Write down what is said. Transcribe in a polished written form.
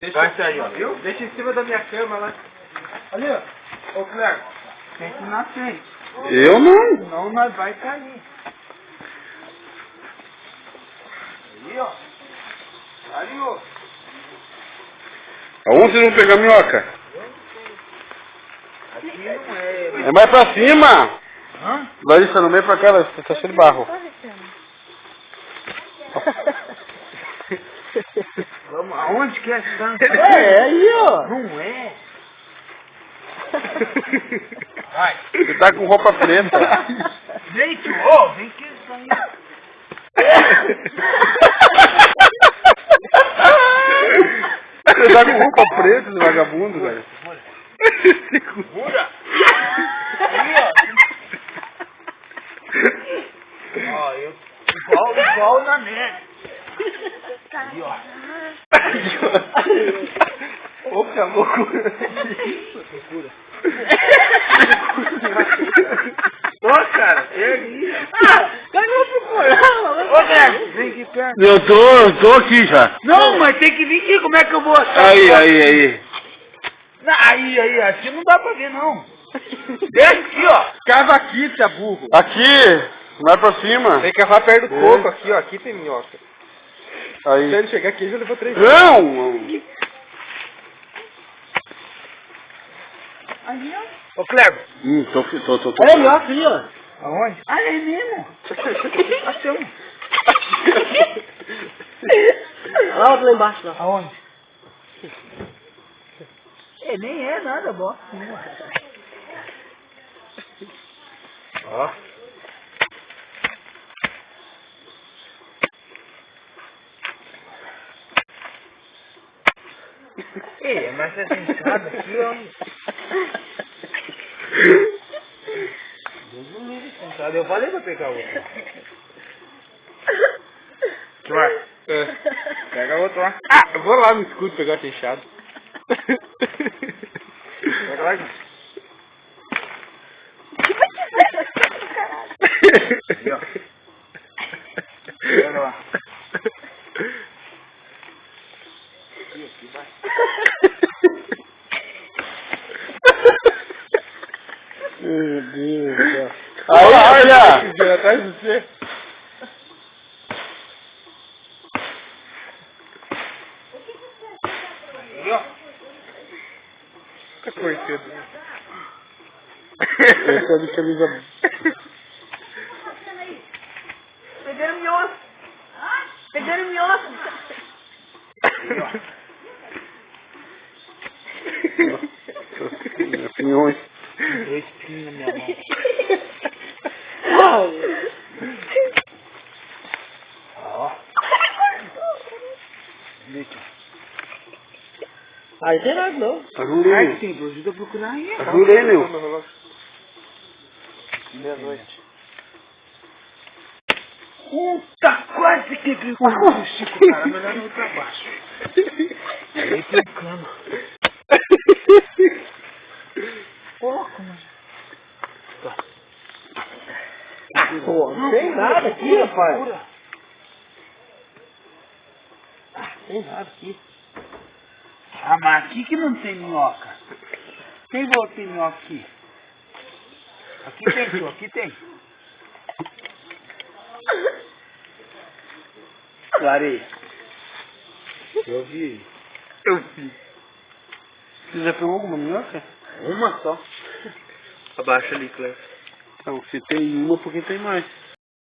Vai sair, ó, viu? Deixa em cima da minha cama lá. Ali, ó. Ô, Cleber, tem que ir na frente. Eu não. Senão nós vai cair. Ali, ó. Ali, ó. Aonde você não pegou a minhoca? Aqui não é. É mais pra cima. Hã? Larissa, no meio pra cá, Larissa, tá cheio de barro. Vamos, aonde que é essa? É aí, ó. Não é. Vai. Você tá com roupa preta. Vem, tio. Ô, vem que isso aí. Você tá com roupa preta, esse vagabundo, velho. Segura. Aí, ó. Ó, eu igual na neve. Aí, ó. Ô, que loucura. Procura. Ô, cara, pega aí. Ganhou procurar. Ô, Neto, vem aqui perto. Eu tô aqui já. Não, mas tem que vir aqui, como é que eu vou achar? Aí. Aí, aqui não dá pra ver, não. Desce aqui, ó. Cava aqui, seu burro. Aqui, vai pra cima. Tem que cavar perto do coco aqui, ó. Aqui tem minhoca. Se Aí. ele chegar aqui, já levou 3 Não! Ali, ó. Ô, Cleber. Tô. Olha a minhoca aí, ó. Aonde? Ah, é mesmo. Achamos. Olha outra lá embaixo, ó. Aonde? É, nem é nada, bosta. Ó. É, mas essa enxada aqui, ó. Deus me livre, enxada. Eu falei pra pegar outra. Vai. Pega outro lá. Ah, eu vou lá no escuro pegar essa enxada. Pega lá, gente. Aí, ó. Pega lá. Aqui, vai. Meu Deus do céu. Aí, Já atrás de você. Aí, ó. Fica cortando. Esse é de camisa. Pegaram minhoca. Pegaram minhoca. Pinhões. 2 pinhos na minha mão. Ó. Aí tem nada, não. Ajudei. Tem, ajuda a procurar aí. Ajudei, meu. Meia-noite. Puta, quase quebrei com o Chico, cara. Melhor não ir pra baixo. Aí tem um cano. Pouco, mano. Pô, não tem nada aqui, rapaz. Tem nada aqui. Ah, mas aqui que não tem minhoca. Quem falou que tem minhoca aqui? Aqui tem, tio, aqui tem. Clarei. Eu vi. Você já pegou alguma minhoca? Uma só. Abaixa ali, Cleber. Não, se tem uma, porque tem mais.